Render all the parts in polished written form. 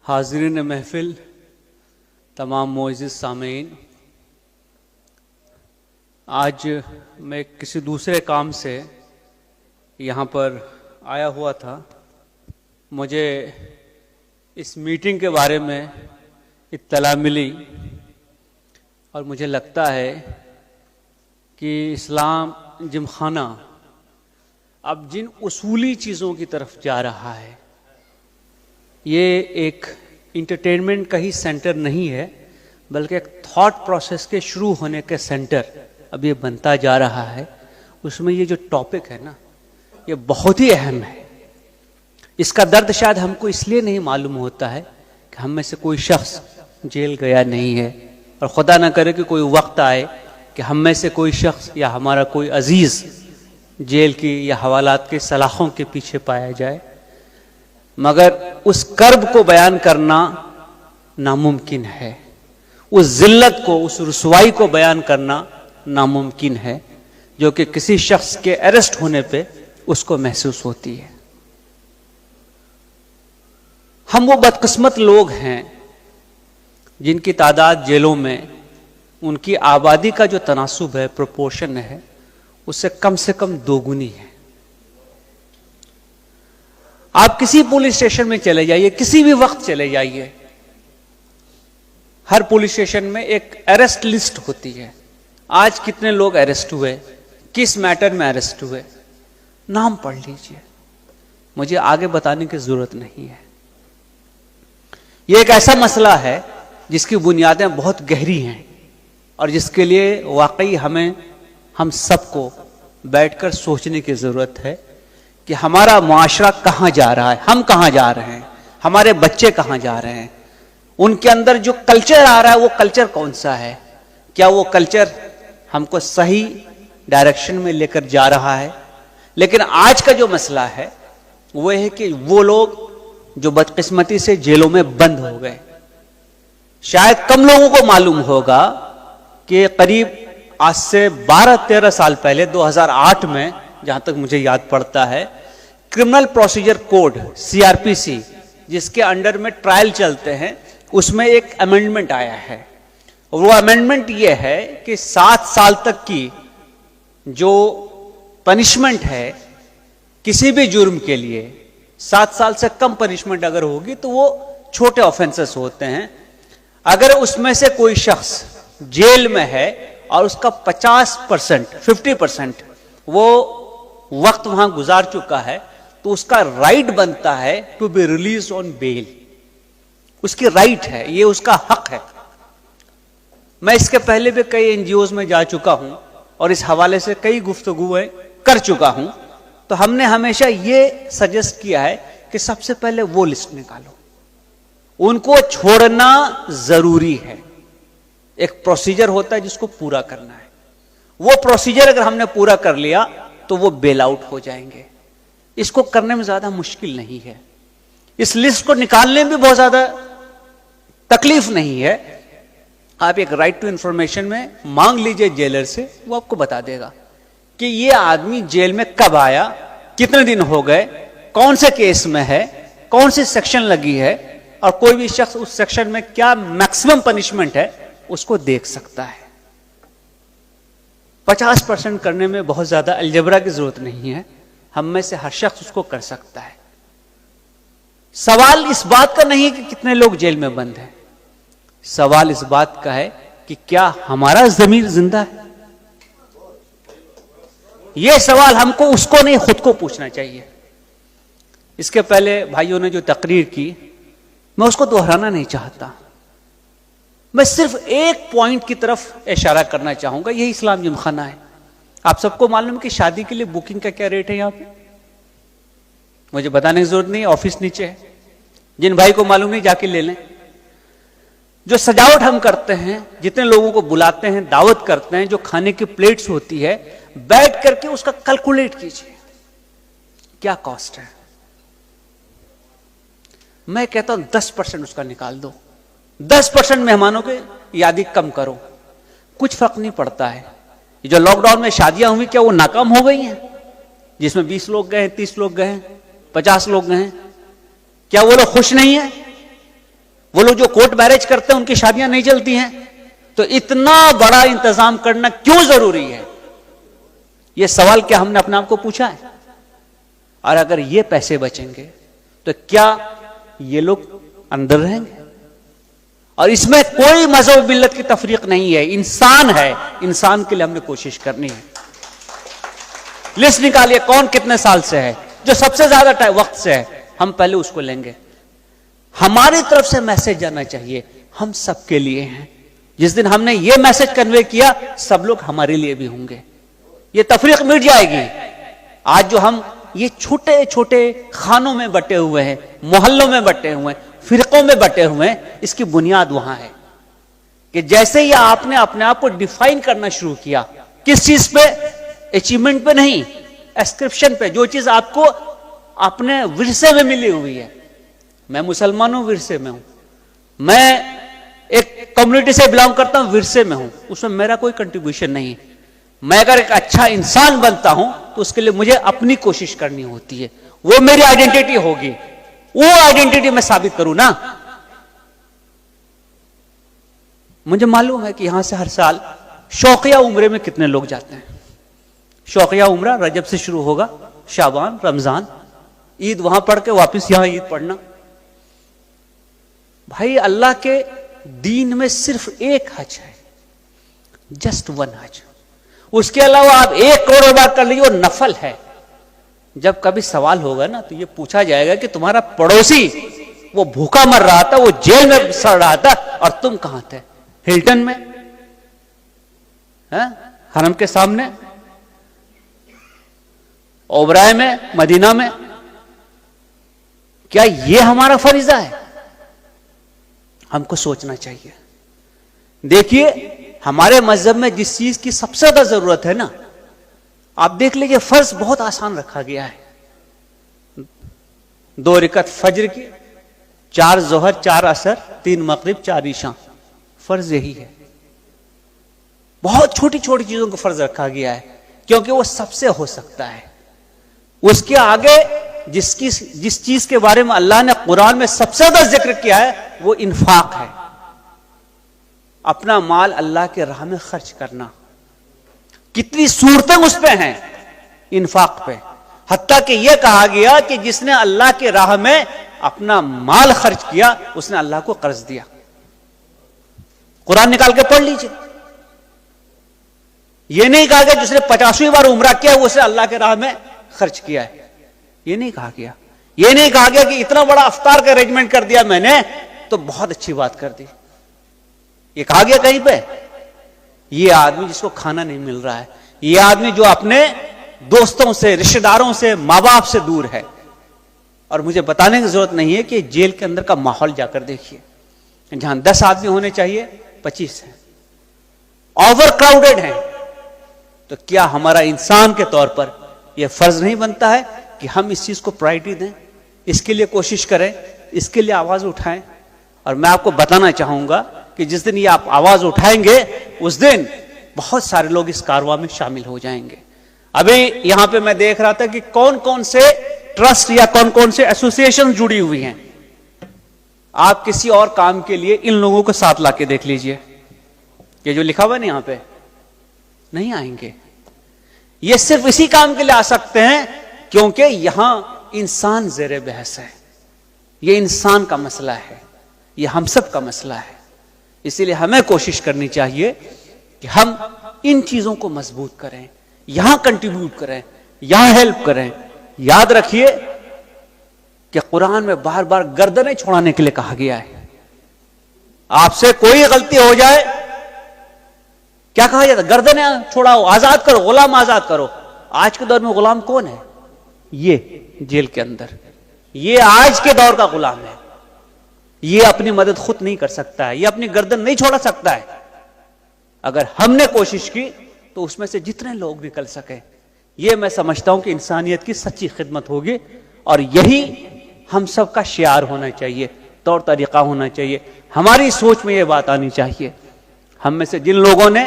हाज़रीन महफिल, तमाम मोअज़्ज़िज़ सामीन, आज मैं किसी दूसरे काम से यहाँ पर आया हुआ था। मुझे इस मीटिंग के बारे में इत्तला मिली और मुझे लगता है कि इस्लाम जिमखाना अब जिन उसूली चीज़ों की तरफ जा रहा है, ये एक इंटरटेनमेंट का ही सेंटर नहीं है, बल्कि एक थॉट प्रोसेस के शुरू होने के सेंटर अब ये बनता जा रहा है। उसमें ये जो टॉपिक है ना, ये बहुत ही अहम है। इसका दर्द शायद हमको इसलिए नहीं मालूम होता है कि हम में से कोई शख्स जेल गया नहीं है, और खुदा ना करे कि कोई वक्त आए कि हम में से कोई शख्स या हमारा कोई अजीज़ जेल की या हवालात के सलाखों के पीछे पाया जाए। मगर उस कर्ब को बयान करना नामुमकिन है, उस जिल्लत को, उस रुसवाई को बयान करना नामुमकिन है जो कि किसी शख्स के अरेस्ट होने पे उसको महसूस होती है। हम वो बदकिस्मत लोग हैं जिनकी तादाद जेलों में उनकी आबादी का जो तनासुब है, प्रोपोर्शन है, उससे कम दोगुनी है। आप किसी पुलिस स्टेशन में चले जाइए, किसी भी वक्त चले जाइए, हर पुलिस स्टेशन में एक अरेस्ट लिस्ट होती है। आज कितने लोग अरेस्ट हुए, किस मैटर में अरेस्ट हुए, नाम पढ़ लीजिए, मुझे आगे बताने की जरूरत नहीं है। यह एक ऐसा मसला है जिसकी बुनियादें बहुत गहरी हैं और जिसके लिए वाकई हम सबको बैठकर सोचने की जरूरत है कि हमारा मुआशरा कहां जा रहा है, हम कहां जा रहे हैं, हमारे बच्चे कहां जा रहे हैं, उनके अंदर जो कल्चर आ रहा है वो कल्चर कौन सा है, क्या वो कल्चर हमको सही डायरेक्शन में लेकर जा रहा है। लेकिन आज का जो मसला है वो है कि वो लोग जो बदकिस्मती से जेलों में बंद हो गए, शायद कम लोगों को मालूम होगा कि करीब आज से 12-13 साल पहले 2008 में, जहां तक मुझे याद पड़ता है, क्रिमिनल प्रोसीजर कोड CRPC जिसके अंडर में ट्रायल चलते हैं, उसमें एक अमेंडमेंट आया है। और वो अमेंडमेंट ये है कि 7 साल तक की जो पनिशमेंट है किसी भी जुर्म के लिए, 7 साल से कम पनिशमेंट अगर होगी तो वो छोटे ऑफेंसेस होते हैं। अगर उसमें से कोई शख्स जेल में है और उसका 50% वो वक्त वहां गुजार चुका है, तो उसका राइट बनता है to be release on bail. उसकी राइट है, ये उसका हक है। मैं इसके पहले भी कई NGOs में जा चुका हूं और इस हवाले से कई गुफ्तगूएं कर चुका हूं, तो हमने हमेशा ये सजेस्ट किया है कि सबसे पहले वो लिस्ट निकालो, उनको छोड़ना जरूरी है। एक प्रोसीजर होता है जिसको पूरा करना है, वो प्रोसीजर अगर हमने पूरा कर लिया तो वो बेल आउट हो जाएंगे। इसको करने में ज्यादा मुश्किल नहीं है, इस लिस्ट को निकालने में भी बहुत ज्यादा तकलीफ नहीं है। आप एक राइट टू इंफॉर्मेशन में मांग लीजिए जेलर से, वो आपको बता देगा कि ये आदमी जेल में कब आया, कितने दिन हो गए, कौन से केस में है, कौन सी सेक्शन लगी है, और कोई भी शख्स उस सेक्शन में क्या मैक्सिमम पनिशमेंट है उसको देख सकता है। 50% करने में बहुत ज्यादा अलजबरा की जरूरत नहीं है, हम में से हर शख्स उसको कर सकता है। सवाल इस बात का नहीं है कि कितने लोग जेल में बंद हैं, सवाल इस बात का है कि क्या हमारा ज़मीर जिंदा है। यह सवाल हमको उसको नहीं, खुद को पूछना चाहिए। इसके पहले भाइयों ने जो तकरीर की, मैं उसको दोहराना नहीं चाहता, मैं सिर्फ एक पॉइंट की तरफ इशारा करना चाहूंगा, यही इस्लाम जिमखाना है। आप सबको मालूम है कि शादी के लिए बुकिंग का क्या रेट है यहां पे, मुझे बताने की जरूरत नहीं, ऑफिस नीचे है, जिन भाई को मालूम नहीं जाके ले लें। जो सजावट हम करते हैं, जितने लोगों को बुलाते हैं, दावत करते हैं, जो खाने की प्लेट्स होती है, बैठ करके उसका कैलकुलेट कीजिए क्या कॉस्ट है। मैं कहता हूं 10% उसका निकाल दो, 10% मेहमानों के यादी कम करो, कुछ फर्क नहीं पड़ता है। जो लॉकडाउन में शादियां हुई, क्या वो नाकाम हो गई हैं? जिसमें 20 लोग गए, 30 लोग गए, 50 लोग गए, क्या वो लोग खुश नहीं है? वो लोग जो कोर्ट मैरिज करते हैं उनकी शादियां नहीं चलती हैं। तो इतना बड़ा इंतजाम करना क्यों जरूरी है? यह सवाल क्या हमने अपने आप को पूछा है? और अगर ये पैसे बचेंगे तो क्या ये लोग अंदर रहेंगे? और इसमें कोई मजहब मिल्लत की तफरीक नहीं है, इंसान है, इंसान के लिए हमने कोशिश करनी है। लिस्ट निकालिए कौन कितने साल से है, जो सबसे ज्यादा वक्त से है, हम पहले उसको लेंगे। हमारी तरफ से मैसेज जाना चाहिए, हम सबके लिए हैं। जिस दिन हमने ये मैसेज कन्वे किया, सब लोग हमारे लिए भी होंगे, ये तफरीक मिट जाएगी। आज जो हम ये छोटे छोटे खानों में बटे हुए हैं, मोहल्लों में बटे हुए हैं, फिरकों में बटे हुए हैं, इसकी बुनियाद वहां है कि जैसे ही आपने अपने आप को डिफाइन करना शुरू किया, किस चीज पे? अचीवमेंट पे नहीं, एस्क्रिप्शन पे, जो चीज आपको अपने विरसे में मिली हुई है। मैं मुसलमान हूं, विरसे में हूं। मैं एक कम्युनिटी से बिलोंग करता हूं, विरसे में हूं, उसमें मेरा कोई कंट्रीब्यूशन नहीं। मैं अगर एक अच्छा इंसान बनता हूं तो उसके लिए मुझे अपनी कोशिश करनी होती है, वो मेरी आइडेंटिटी होगी, वो आइडेंटिटी मैं साबित करूं ना। मुझे मालूम है कि यहां से हर साल शौकिया उम्रे में कितने लोग जाते हैं। शौकिया उम्रा रजब से शुरू होगा, शाबान, रमजान, ईद वहां पढ़ के वापस यहां ईद पढ़ना। भाई अल्लाह के दीन में सिर्फ एक हज है, जस्ट वन हज। उसके अलावा आप 1 करोड़ बार कर लीजिए, वो नफल है। जब कभी सवाल होगा ना तो ये पूछा जाएगा कि तुम्हारा पड़ोसी वो भूखा मर रहा था, वो जेल में सड़ रहा था, और तुम कहां थे? हिल्टन में, हरम के सामने, ओबराय में, मदीना में। क्या ये हमारा फरीजा है? हमको सोचना चाहिए। देखिए हमारे मजहब में जिस चीज की सबसे ज्यादा जरूरत है ना, आप देख लीजिए, फर्ज बहुत आसान रखा गया है। 2 रकअत फज्र की, 4 जोहर, 4 असर, 3 मगरिब, 4 ईशा, फर्ज यही है। बहुत छोटी छोटी चीजों को फर्ज रखा गया है क्योंकि वो सबसे हो सकता है। उसके आगे जिस चीज के बारे में अल्लाह ने कुरान में सबसे ज्यादा जिक्र किया है वो इन्फाक है, अपना माल अल्लाह के राह में खर्च करना। कितनी सूरतें उस पे हैं इन्फाक पे, हत्ता कि यह कहा गया कि जिसने अल्लाह के राह में अपना माल खर्च किया उसने अल्लाह को कर्ज दिया। कुरान निकाल के पढ़ लीजिए। यह नहीं कहा गया जिसने 50वीं बार उम्रा किया उसने अल्लाह के राह में खर्च किया है, यह नहीं कहा गया। यह नहीं कहा गया कि इतना बड़ा अफ्तार का अरेंजमेंट कर दिया मैंने तो बहुत अच्छी बात कर दी। ये कहा गया कहीं पे? ये आदमी जिसको खाना नहीं मिल रहा है, ये आदमी जो अपने दोस्तों से, रिश्तेदारों से, माँ बाप से दूर है। और मुझे बताने की जरूरत नहीं है कि जेल के अंदर का माहौल जाकर देखिए, जहां 10 आदमी होने चाहिए 25 हैं, ओवर क्राउडेड हैं। तो क्या हमारा इंसान के तौर पर यह फर्ज नहीं बनता है कि हम इस चीज को प्रायोरिटी दें, इसके लिए कोशिश करें, इसके लिए आवाज उठाएं? और मैं आपको बताना चाहूंगा कि जिस दिन ये आप आवाज उठाएंगे उस दिन बहुत सारे लोग इस कारवां में शामिल हो जाएंगे। अभी यहां पे मैं देख रहा था कि कौन कौन से ट्रस्ट या कौन कौन से एसोसिएशन जुड़ी हुई हैं। आप किसी और काम के लिए इन लोगों को साथ लाके देख लीजिए, ये जो लिखा हुआ है ना यहां पे, नहीं आएंगे। ये सिर्फ इसी काम के लिए आ सकते हैं क्योंकि यहां इंसान ज़ेरे बहस है, ये इंसान का मसला है, ये हम सब का मसला है। इसीलिए हमें कोशिश करनी चाहिए कि हम इन चीजों को मजबूत करें, यहां कंट्रीब्यूट करें, यहां हेल्प करें। याद रखिए कि कुरान में बार बार गर्दनें छुड़ाने के लिए कहा गया है। आपसे कोई गलती हो जाए, क्या कहा जाता है? गर्दनें छुड़ाओ, आजाद करो, गुलाम आजाद करो। आज के दौर में गुलाम कौन है? ये जेल के अंदर, ये आज के दौर का गुलाम है। ये अपनी मदद खुद नहीं कर सकता है, ये अपनी गर्दन नहीं छोड़ा सकता है। अगर हमने कोशिश की तो उसमें से जितने लोग निकल सके, ये मैं समझता हूं कि इंसानियत की सच्ची खिदमत होगी। और यही हम सब का शियार होना चाहिए, तौर तरीका होना चाहिए। हमारी सोच में यह बात आनी चाहिए। हम में से जिन लोगों ने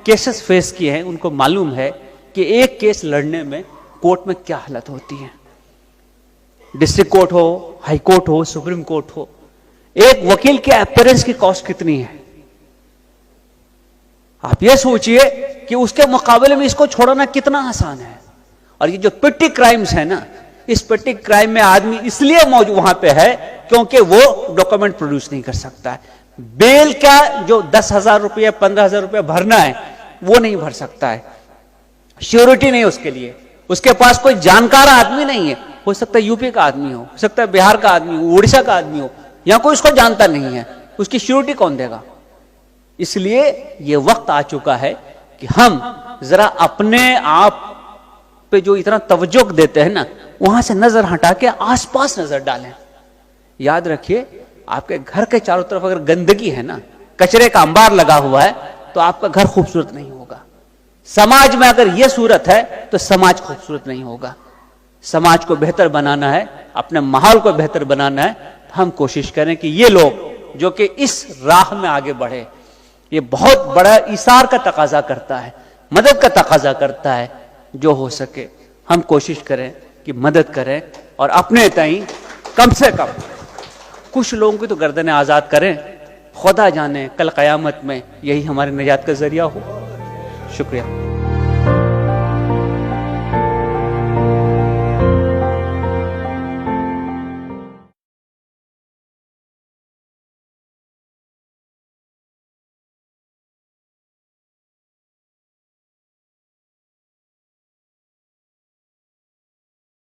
केसेस फेस किए हैं उनको मालूम है कि एक केस लड़ने में कोर्ट में क्या हालत होती है। डिस्ट्रिक्ट कोर्ट हो, हाई कोर्ट हो, सुप्रीम कोर्ट हो, एक वकील के अपीयरेंस की कॉस्ट कितनी है? आप ये सोचिए कि उसके मुकाबले में इसको छोड़ना कितना आसान है। और ये जो पिट्टी क्राइम्स है ना, इस पिट्टी क्राइम में आदमी इसलिए मौजूद वहां पे है क्योंकि वो डॉक्यूमेंट प्रोड्यूस नहीं कर सकता है। बेल का जो 10,000 रुपया 15,000 रुपया भरना है वो नहीं भर सकता है, श्योरिटी नहीं उसके लिए, उसके पास कोई जानकार आदमी नहीं है। हो सकता है यूपी का आदमी हो सकता है बिहार का आदमी हो, उड़ीसा का आदमी हो, यहां कोई उसको जानता नहीं है, उसकी श्योरिटी कौन देगा? इसलिए ये वक्त आ चुका है कि हम जरा अपने आप पे जो इतना तवज्जो देते हैं ना, वहां से नजर हटा के आसपास नजर डालें। याद रखिए, आपके घर के चारों तरफ अगर गंदगी है ना, कचरे का अंबार लगा हुआ है, तो आपका घर खूबसूरत नहीं होगा। समाज में अगर यह सूरत है तो समाज खूबसूरत नहीं होगा। समाज को बेहतर बनाना है, अपने माहौल को बेहतर बनाना है, तो हम कोशिश करें कि ये लोग जो कि इस राह में आगे बढ़े, ये बहुत बड़ा इसार का तकाजा करता है, मदद का तकाजा करता है। जो हो सके हम कोशिश करें कि मदद करें और अपने ताईं कम से कम कुछ लोगों की तो गर्दनें आजाद करें। खुदा जाने कल कयामत में यही हमारे निजात का जरिया हो। शुक्रिया।